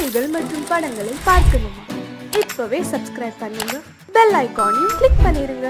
பாடல்கள் மற்றும் படங்களை பார்க்கணுமா? இப்பவே சப்ஸ்கிரைப் பண்ணுங்க, பெல் ஐகானையும் கிளிக் பண்ணிருங்க.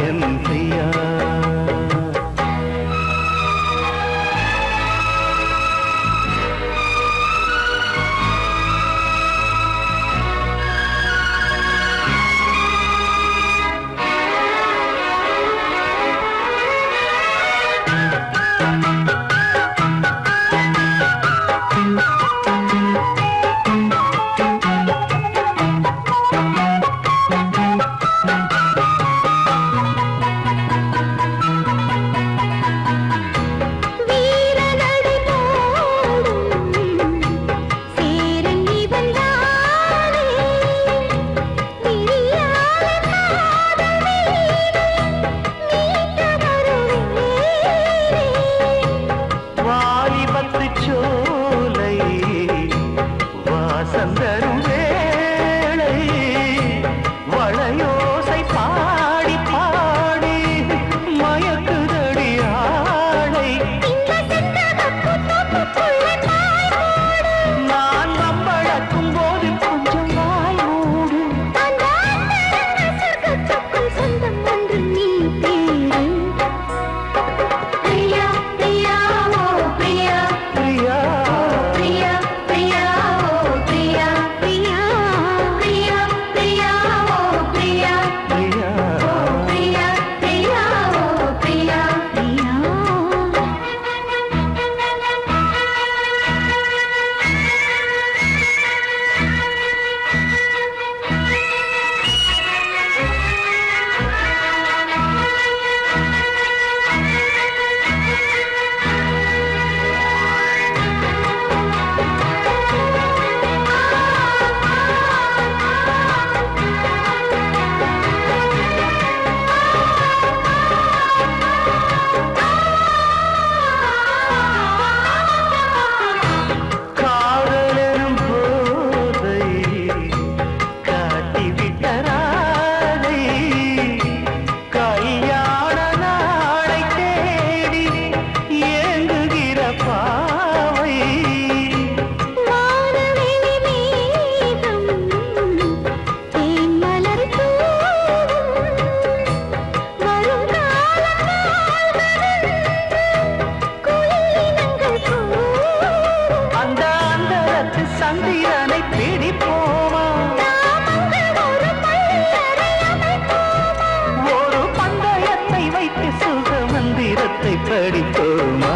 என் பிரியா. படிப்போமா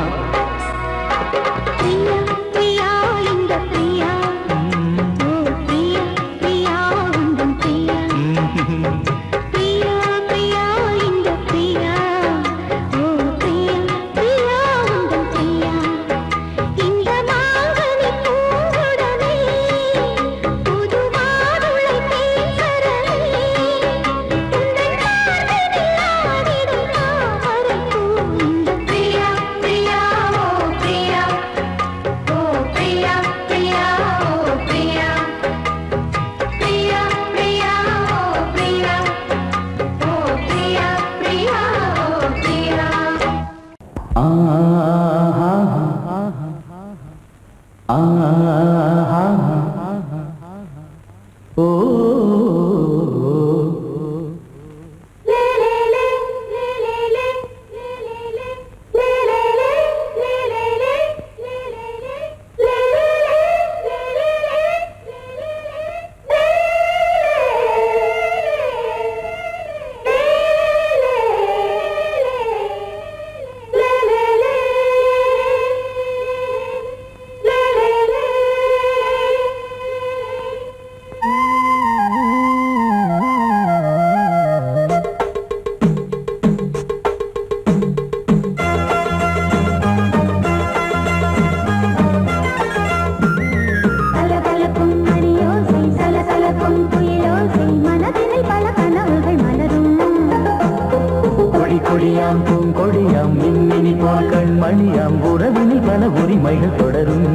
கொடியாம் பூங்கொடியாம் மின்மினி போல் கண்மணியாம் உறவினில் பல உரிமைகள் தொடரும்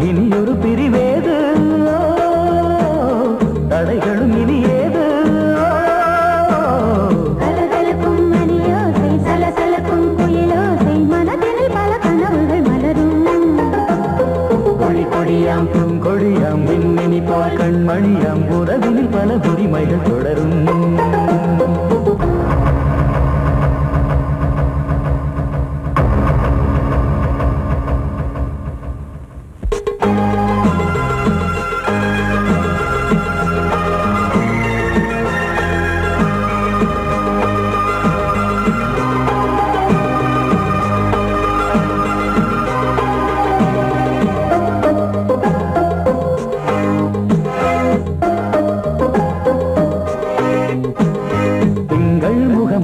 இனியொரு பிரிவேது தடைகளும் இனியேது கலகலக்கும் மணியோசை சலசலக்கும் குயிலோசை மனதில் பல கனவுகள் மலரும் கொடியாம் பூங்கொடியாம் மின்மினி போல் கண்மணியாம் உறவினில் பல உரிமைகள் தொடரும்.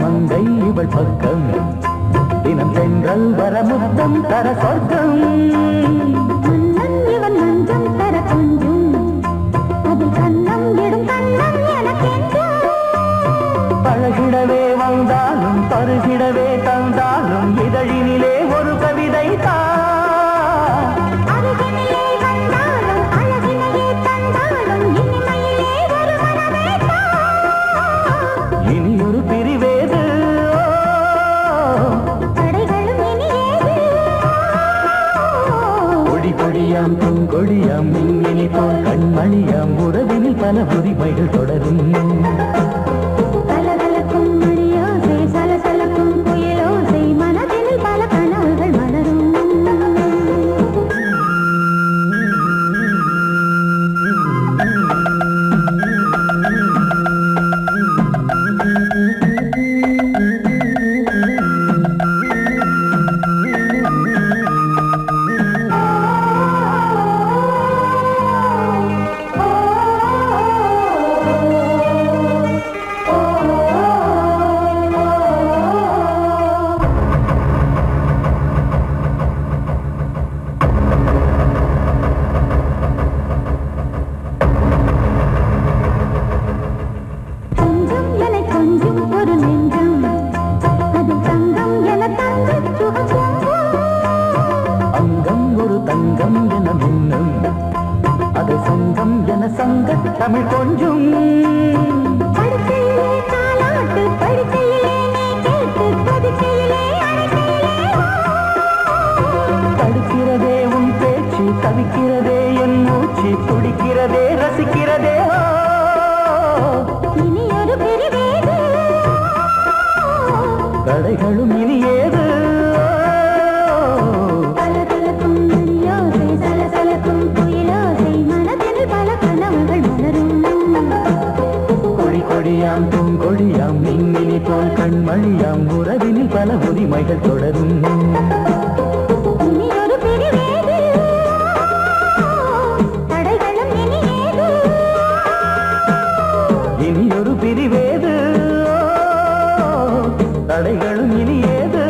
மங்கை இவள் பக்கம் தினம் சென்றல் வர முத்தம் தர சொர்க்கம். இவன் மஞ்சம் தர கொஞ்சம் அதில் கண்ணம் இடும் கண்ணம் எனக்கென்றும். பழகிடவே வந்தாலும் பருகிடவே தந்தாலும் இதழினிலே ஒரு கவிதை அருகினிலே வந்தாலும் அழகினையே தந்தாலும் இனிமையிலே ஒரு மனமே இனி ஒரு பிரிவேது தடைகளும் இனியேது. கொடி கொடியாம் பூங்கொடியாம் மின்மினி போல் கண்மணியாம் உறவினில் பல உரிமைகள் தொடரும். கலகலக்கும் மணியோசை சலசலக்கும் புயலோசை மனதினில் பல கனவுகள் மலரும். கொஞ்சம் என கொஞ்சம் ஒரு நெஞ்சம் அது தங்கம் என தங்க சுகம். அங்கம் ஒரு தங்கம் என மின்னும் அது சங்கம் என சங்க தமிழ் கொஞ்சம். படுக்கையிலே தாலாட்டு படுக்கையிலே நீ கேட்டு படுக்கையிலே தடுக்கிறதே உன் பேச்சு தவிக்கிறதே என் மூச்சு துடிக்கிறதே ரசிக்கிறதே. இனி ஒரு பிரிவேது கடைகளும் இனி ஏது கலகலக்கும் மணியோசை சலசலக்கும் புயலோசை மனதில் பல கனவுகள் மலரும். கொடி கொடியாம் பூங்கொடியாம் மின்மினி போல் கண்மணியாம் உறவினில் பல உரிமைகள் தொடரும். இனி ஒரு பிரிவேது தடைகளும் இனியேது. இனி ஒரு பிரிவேது தடைகளும் இனி ஏது.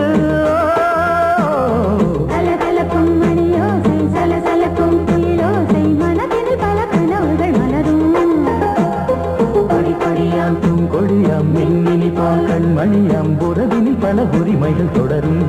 கலகலக்கும் மணியோசை சலசலக்கும் புயலோசை மனதில் பல கனவுகள் மலரும். கொடி கொடியாம் பூங்கொடியாம் மின்மினி போல் கண்மணியாம் உறவினில் பல உரிமைகள் தொடரும்.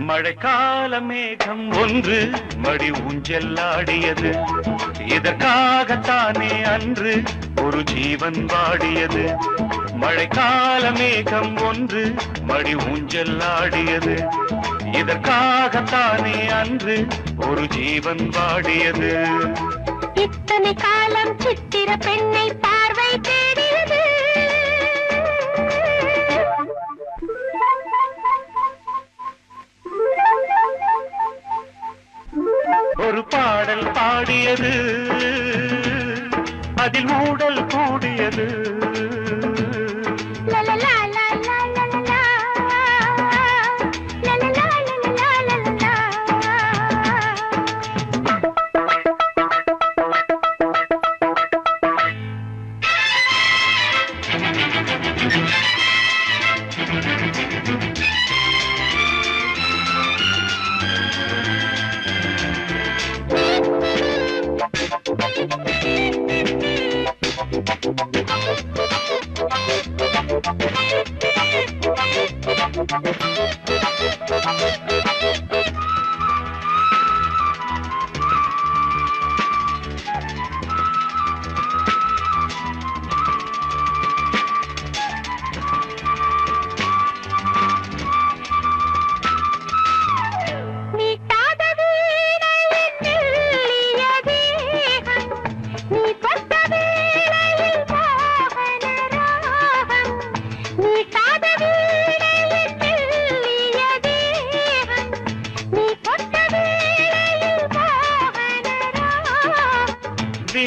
மழைக்கால மேகம் ஒன்று மடி ஊஞ்செல்லாடியது. இதற்காகத்தானே அன்று ஒரு ஜீவன் வாடியது. மழைக்கால மேகம் ஒன்று மடி ஊஞ்செல்லாடியது. இதற்காகத்தானே அன்று ஒரு ஜீவன் வாடியது. இத்தனை காலம் சித்திர பெண்ணை பார்வை தேடியது. ஒரு பாடல் பாடியது அதில் ஊடல் கூடியது. லலலா லலலா லலலா லலலா லலலா லலலா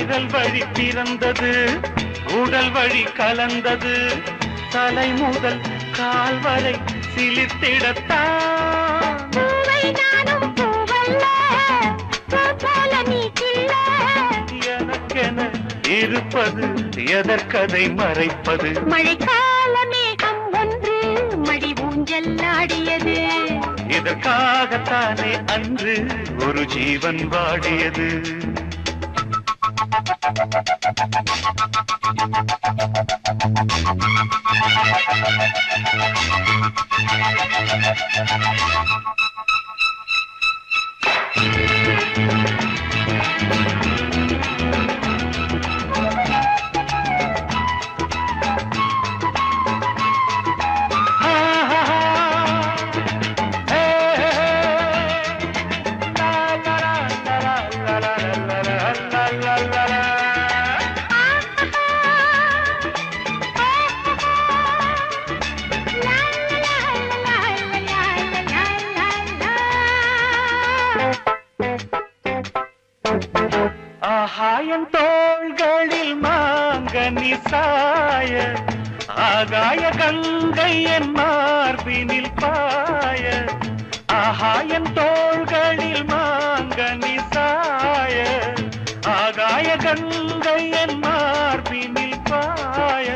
ஈரல் வழி பிறந்தது, உடல் வழி கலந்தது, தலை முதல் கால் வரை சிலிர்த்திடத்தான். பூவை நானும் பூவல்ல, பூ போல நீ கிள்ள. எனக்கென இருப்பது எதற்கதை மறைப்பது? மழைக்கால மேகம் ஒன்று மடி ஊஞ்சல் ஆடியது. இதற்காகத்தானே அன்று ஒரு ஜீவன் வாடியது. ஆகாயம் தோள்களில் மாங்கனி சாய, ஆகாய கங்கை என் மார்பினில் பாய. ஆகாயம் தோள்களில் மாங்கனி சாய, ஆகாய கங்கை என் மார்பினில் பாய.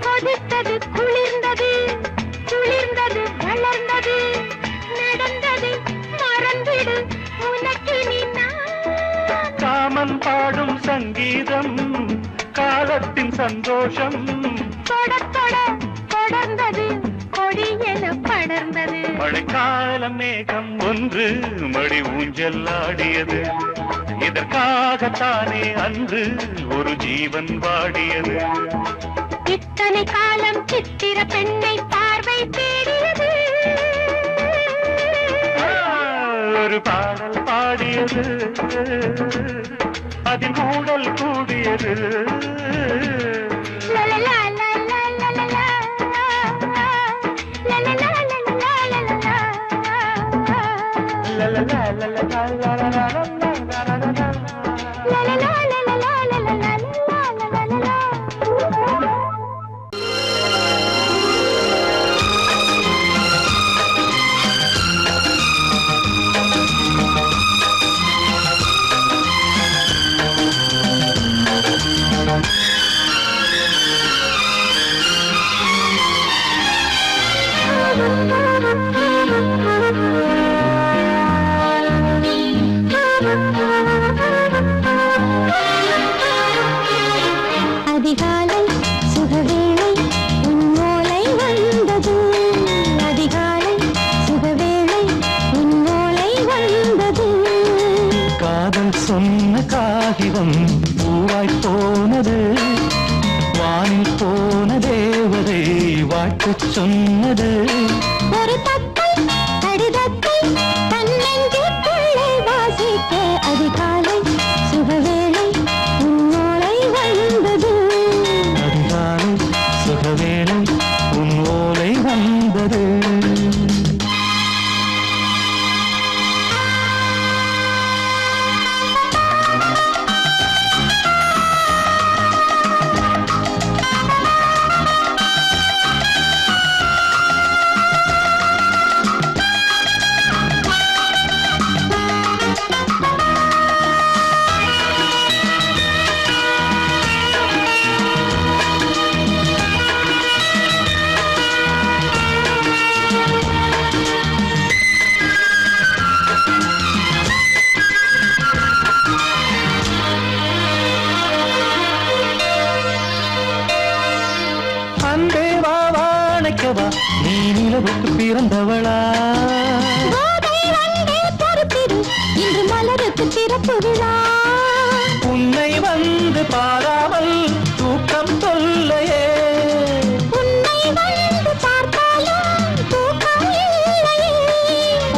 கொதித்தது குளிர்ந்தது, குளிர்ந்தது வளர்ந்தது, நடந்தது மறந்திடு உனக்கு நீ. காமன் பாடும் சங்கீதம், காலத்தின் சந்தோஷம். தொட தொட தொடர்ந்தது, கொடி என படர்ந்தது. மழைக்கால மேகம் ஒன்று மடி ஊஞ்சல் ஆடியது. இதற்காகத்தானே அன்று ஒரு ஜீவன் வாடியது. இத்தனை காலம் சித்திர பெண்ணை பார்வை தேடியது. ஒரு பாடல் பாடியது, அதில் கூடல் கூடியது. லலலா லலலா லலலா, லலலா லலலா லலலா. லலலா லலலா லலலா லலலா. லலலா லலலா லலலா லலலா. அதிகாலை சுகவேளை உன்னோலை வந்தது. அதிகாலை சுகவேளை உன்னோலை வந்தது. காதல் சொன்ன காகிதம் பூவாய் போனது, வானில் போன தேவதை வாழ்த்துச் சொன்னது. ஒரு தத்தை கடிதத்தை தன்னெஞ்சுக்குள்ளே வாசிக்க அதிகாலை சுகவேளை உன்னோலை வந்தது. அதிகாலை சுகவேளை உன் ஓலை வந்தது. நீ நிலவுக்கு பிறந்தவளா? கோதை வந்தே பொறுப்பிரு, இன்று மலருக்கு திறப்பு விழா. உன்னை வந்து பாராமல் தூக்கம் சொல்லையே. உன்னை வந்து பார்த்தாலும் தூக்கம் இல்லையே.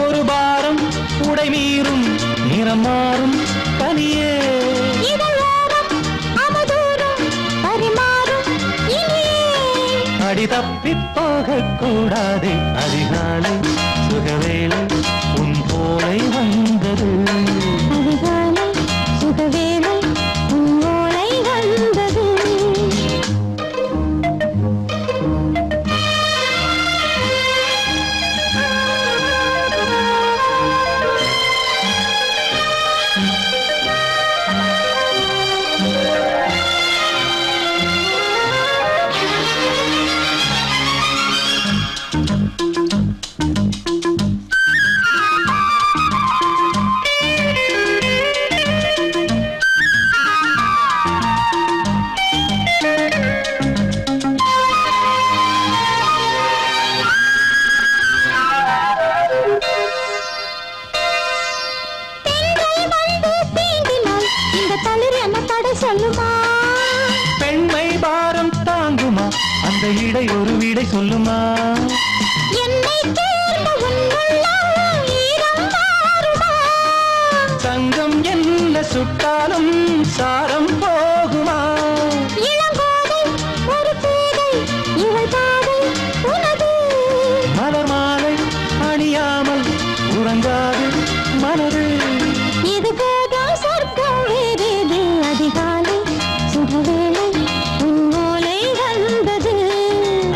ஒரு பாரம் உடை மீறும் நிறம் மாறும் கனியே. இதழோரம் அவதூறும் பரிமாறும் இனியே. அடி தப்பிப் போகக் கூடாதே. அதிகாலை சுகவேளை உன் போலை வந்தது. அதிகாலை சுகவேளை உன்னோலை விடை ஒரு விடை சொல்லுமா என்னை தேர்ந்த உன்னுள்ளம் ஈரம் மாறுமா? தங்கம் என்ன சுட்டாலும் சாரம் போகுமா இளங்கோதை ஒரு பேதை இவள் பாதை உனது. மலர் மாலை அணியாமல் உறங்காது மனது இது போதும் சொர்க்கம் வேறேது. அதிகாலை சுகவேளை உன் ஓலை வந்தது.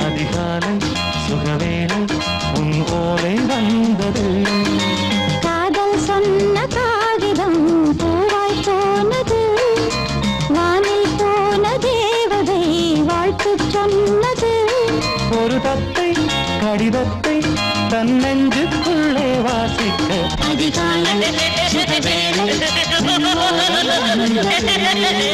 அதிகாலை சுகவேளை உன் ஓலை வந்தது காதல் சொன்ன காகிதம் பூவாய் போனது. வானில் போன தேவதை வாழ்த்து சொன்னது. ஒரு தத்தை கடிதத்தை தன் நெஞ்சுக்குள்ளே வாசிக்க அதிகாலை சுகவேளை உன் ஓலை வந்தது.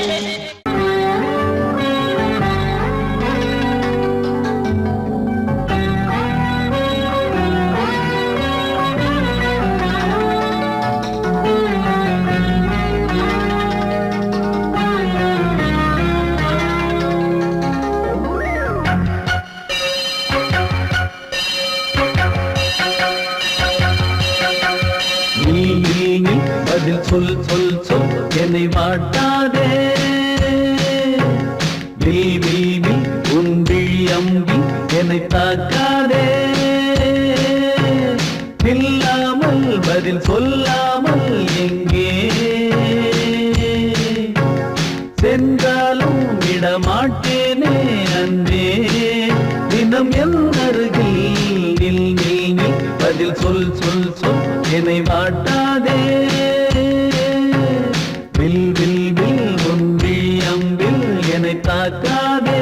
நீ பதில் சொல் சொல் சொல் என்னை வாட்டாதே நீ உன் விழி அம்பி என்னை தாக்காதே இல்லாமல் பதில் சொல்லாமல் எங்கே சென்றாலும் விடமாட்டேனே அன்பே தினம் என் அருகில் நில் நில் நில் பதில் சொல் சொல் சொல் என்னை வாட்டாதே வில் வில் வில் ஒன்றி அம்பில் என்னை தாக்காதே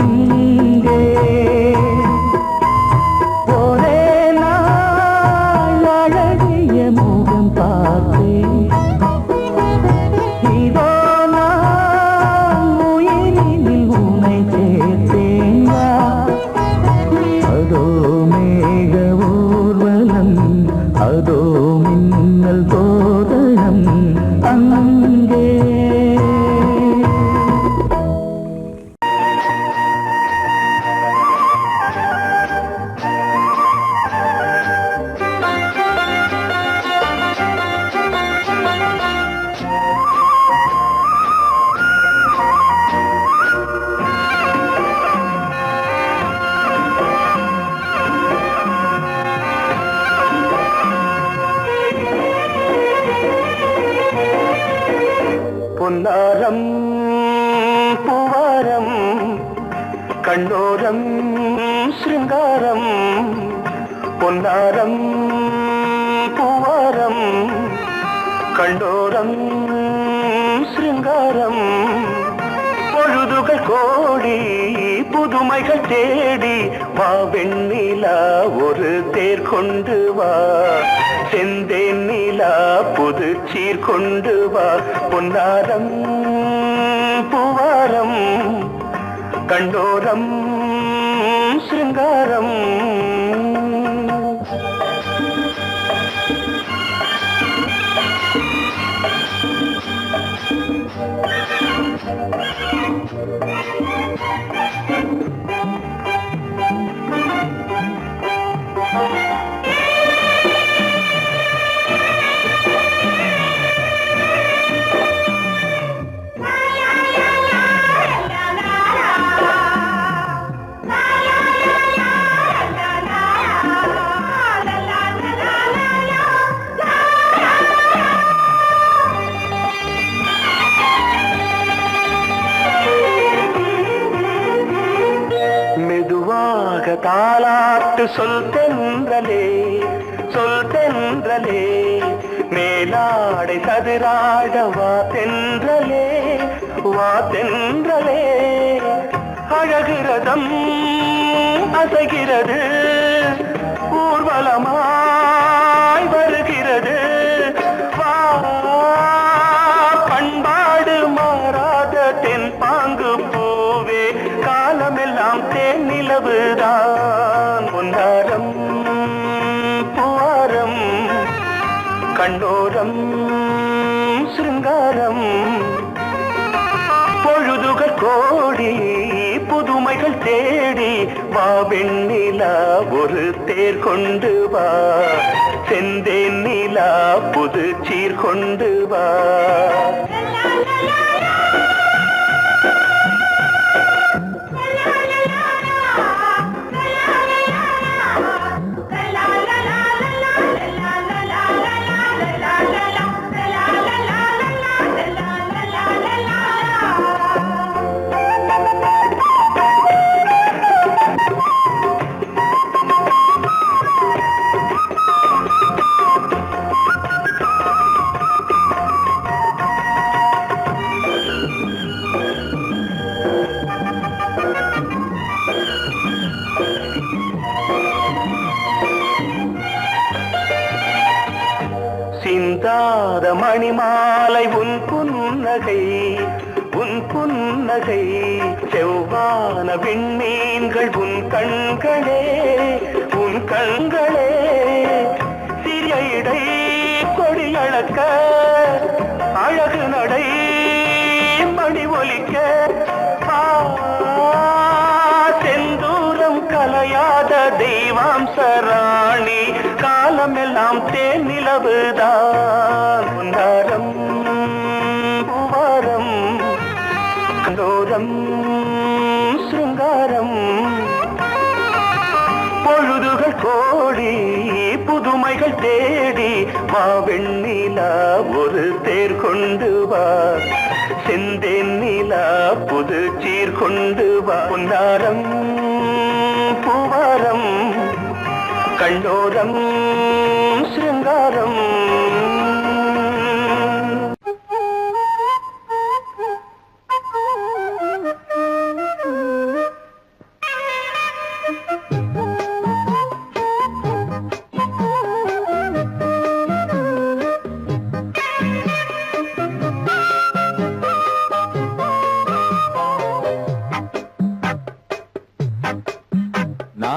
இங்கே ஒரே நாள் அழகிய முகம் பார்த்தேன் இதோ நான் உயிரினில் உன்னை சேர்த்தேன் அதோ மேக ஊர்வலம் அதோ மின்னல் தோரணம் அங்கே பொன்னாரம் பூவாரம் கண்ணோரம் சிருங்காரம் பொன்னாரம் பூவாரம் கண்ணோரம் சிருங்காரம் பொழுதுகள் கோடி புதுமைகள் தேடி வா வெண்ணிலா ஒரு தேர் கொண்டு வா செந்தேன் நிலா புது சீர் கொண்டு வா பொன்னாரம் பூவாரம் கண்டோரம் சிருங்காரம் தாலாட்டு சொல் தென்றலே மேலாடை சதுராட வா தென்றலே அழகிறதம் அசைகிறது ஊர்வலமாய் வருகிறது வா பண்பாடு மாறாத தென் பாங்கு பூவே காலமெல்லாம் தேன் நிலவுதான் பொன்னாரம் பூவாரம் கண்ணோரம் சிருங்காரம் பொழுதுகள் கோடி புதுமைகள் தேடி வா வெண்ணிலா ஒரு தேர் கொண்டு வா செந்தேன் நிலா புது சீர் கொண்டு வா சிந்தாத மணிமாலை உன் புன்னகை செவ்வான விண்மீன்கள் உன் கண்களே சிறிய இடை கொடியளக்க அழகு நடை மணி ஒலிக்க செந்தூரம் கலையாத தெய்வாம்சராணி காலமெல்லாம் தேன் நிலவுதான் பொன்னாரம் பூவாரம் கண்டோரம் சிருங்காரம் பொழுதுகள் கோடி புதுமைகள் தேடி வா வெண்ணிலா ஒரு தேர் கொண்டு வா செந்தேன் நிலா புது சீர் கொண்டு வா பொன்னாரம் பூவாரம் கண்டோரம் சிருங்காரம்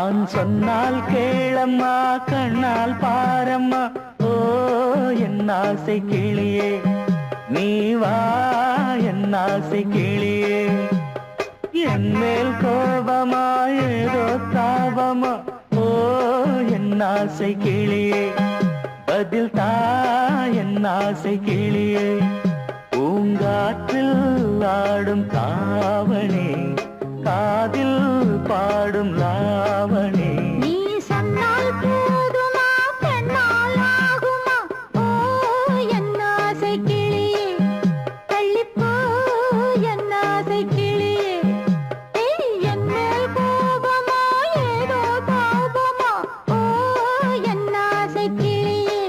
நான் சொன்னால் கேளம்மா கண்ணால் பாரம்மா ஓ என் ஆசை கிளியே நீ வா என் ஆசை கிளியே என் மேல் கோபமா ஏதோ தாபமா ஓ என் ஆசை கிளியே பதில் தா என் ஆசை கிளியே பூங்காற்றில் ஆடும் தாவணி காதில் பாடும் லாவணி நீ சொன்னால் போதுமா பெண்ணால் ஆகுமா ஓ என் ஆசை கிளியே தள்ளிப்போ என் ஆசை கிளியே என் மேல் கோபமா ஏதோ தாபமா ஓ என் ஆசை கிளியே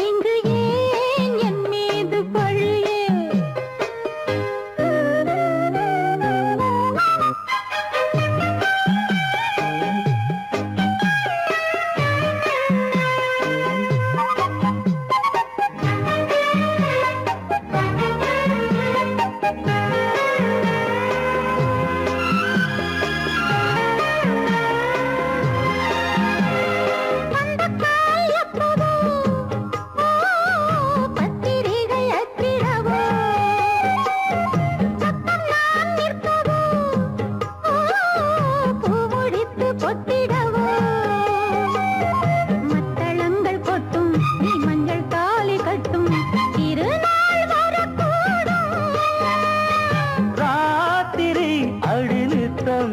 இங்கு ஏன் என் மீது பழியே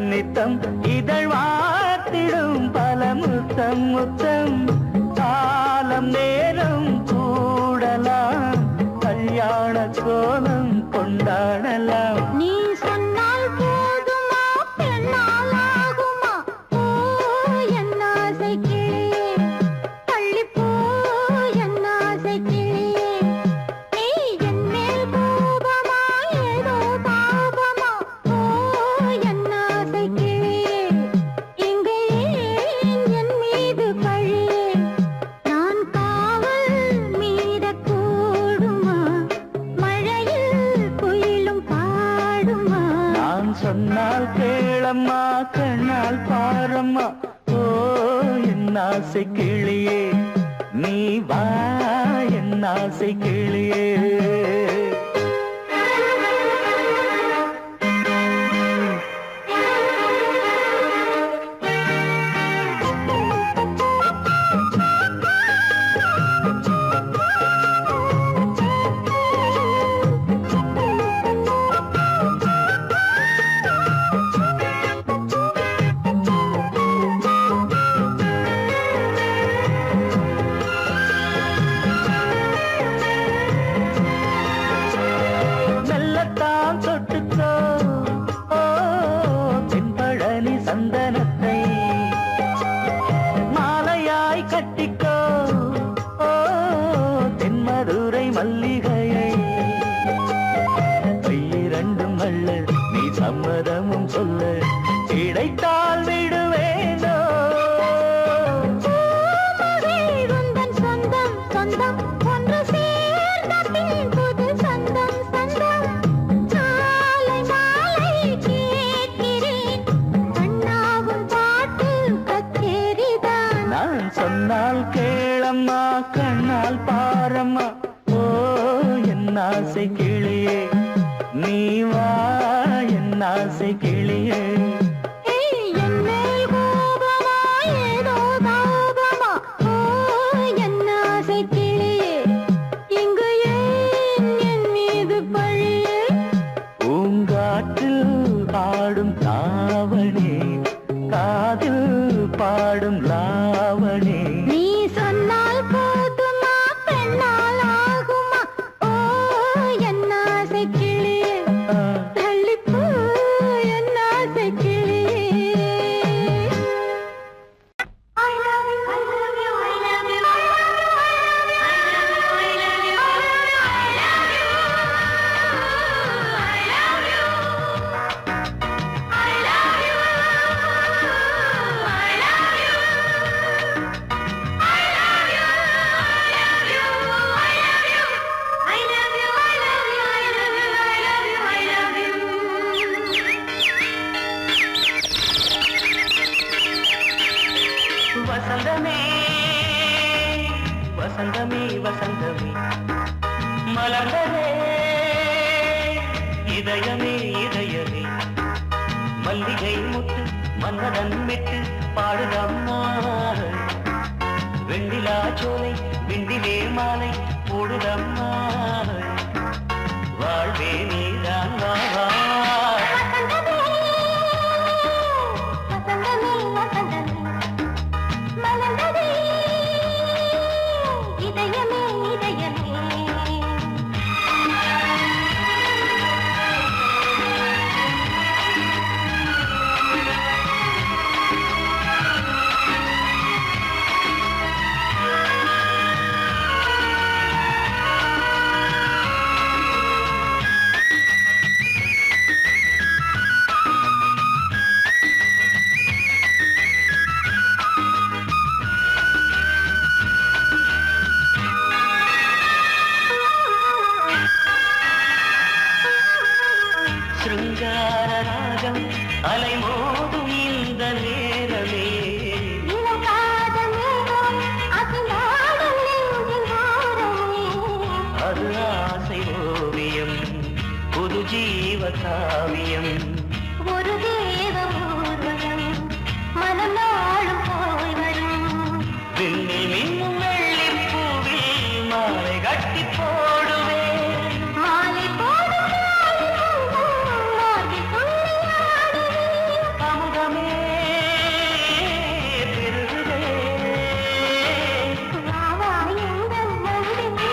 நித்தம் இதழ் வாத்திடும் பல முத்தம் முத்தம் காலம் நேரம் கூடலாம் கல்யாண கோலம் கொண்டாடலாம் நீ சொன்னால் போதுமா பெண்ணால் ஆகுமா ஓ என் ஆசை கிளியே தள்ளிப்போ என் ஆசை கிளியே நீ என் மேல் கோபமா ஏதோ தாபமா ஓ என் ஆசை கிளியே இங்கே ஏன் என் மீது பழியே நான் காவல் மீறக்கூடுமா மழையில் குயிலும் பாடுமா நான் சொன்னால் கேளம்மா கண்ணால் பாரம்மா ஓ என் ஆசை கிளியே நீ வா என் ஆசை கிளியே மெல்லத்தான் தொட்டுக்கோ ஓ தென்பழனி சந்தனத்தை மாலையாய் கட்டிக்கோ ஓ தென்மதுரை மல்லிகையை கையிரண்டும் அள்ள நீ சம்மதமும் சொல்ல கிடைத்தால் விடுவேனோ உந்தன் சொந்தம் சொந்தம் ஒன்று சேர்ந்த பின் புது சொந்தம் சொந்தம் மாலை மாலை கேட்கிறேன் கண்ணாவும் பாட்டு கச்சேரிதான் நான் சொன்னால் கேளம்மா கண்ணால் பாரம்மா ஓ என் ஆசை கிளியே நீ வா என் ஆசை கிளியே என் மேல் கோபமா ஏதோ தாபமா ஓ என் ஆசை கிளியே இங்கு ஏன் என் மீது பழியே பூங்காற்றில் ஆடும் தாவணி காதில் பாடும் லாவணி நீ சொன்னால் போதுமா பெண்ணால் ஆகுமா ஓ என் ஆசை கிளியே தள்ளிப்போ என் ஆசை கிளியே I love you, I love you, I love you, I love you, I love you, I love you, I love you, I love you, I love you, I love you. வசந்தமே வசந்தமே வசந்தமே மலர்ந்ததே இதயமே இதயமே மல்லிகை முத்து மன்னதன் விட்டு பாடுதம்மா வெண்ணிலா சோலை விண்டிலே மாலை போடுதம்மா வாழ்வே நீதான் வா வா வசந்தமே வசந்தமே மலர்ந்ததே இதயமே இதயமே சிருங்கார ராகம் அலைமோதும் இந்த நேரமே இளம் காதமேகம் அசைந்தாடும் நெஞ்சின் ஓரமே அது ஆசை ஓவியம் புது ஜீவ காவியம் ஒரு தேவ ஊர்வலம் மனம் நாளும் போய் வரும் விண்ணில் மின்னும் வெள்ளி பூவில் மாலை கட்டி போடுவேன் மாலை போடும் மார்பில் துள்ளியாடுவேன் அமுதமே பெருகுதே வாவா எங்கள் நந்தினி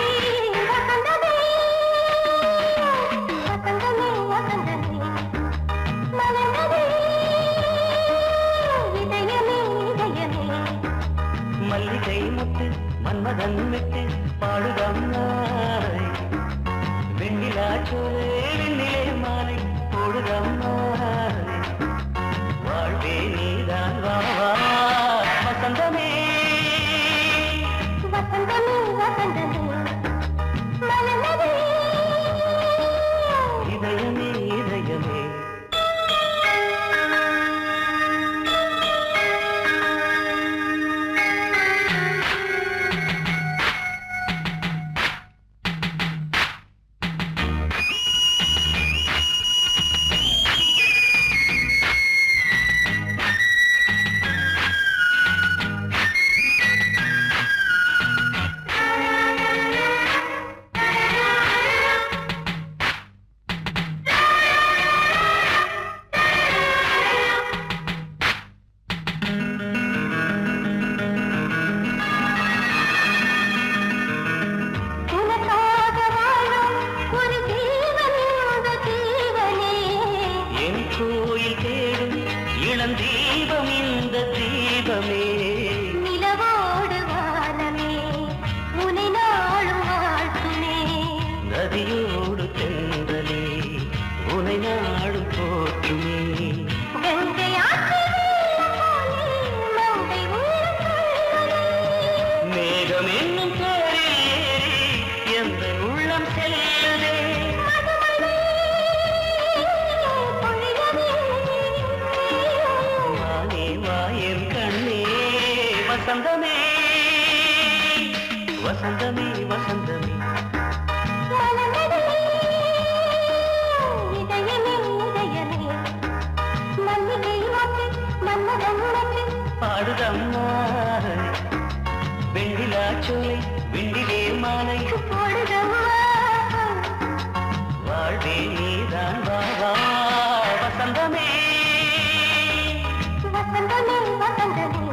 வசந்தமே வசந்தமே வசந்தமே மலர்ந்ததே இதயமே இதயமே மல்லிகை முத்து மன்மதன் விட்டு பாடுதம்மாய் வெண்ணிலா சோலை வெண்ணிலே மாலை போடுதம்மாய் வாழ்வே நீதான் வா வா வசந்தமே வசந்தமே வசந்தமே மலர்ந்ததே இதயமே இதயமே உனக்காக வாழும் ஒரு ஜீவன் இந்த ஜீவனே என் கோயில் தேடும் இளம் தீபம் இந்த தீபமே நிலவோடு வானமே உனை நாளும் வாழ்த்துமே நதியோடு தென்றலே உனை நாடும் போற்றுமே கங்கை ஆற்று வெள்ளம் போலே மங்கை உள்ளம் கொள்ளுமே. மேகம் என்னும் பேரில் ஏறி எந்த உள்ளம் செல்லுதே மதுமழை பொழியவே. வானே வாயன் கண்ணே வசந்தமே வசந்தமே வசந்தமே மலர்ந்ததே இதயமே இதயமே மல்லிகை மொட்டு மன்மதன் மொட்டு பாடுதம்மா வெண்ணிலா சோலை விண்டிலே மாலை போடுதம்மா வாழ்வே நீதான் வா வா வசந்தமே வசந்தமே வசந்தமே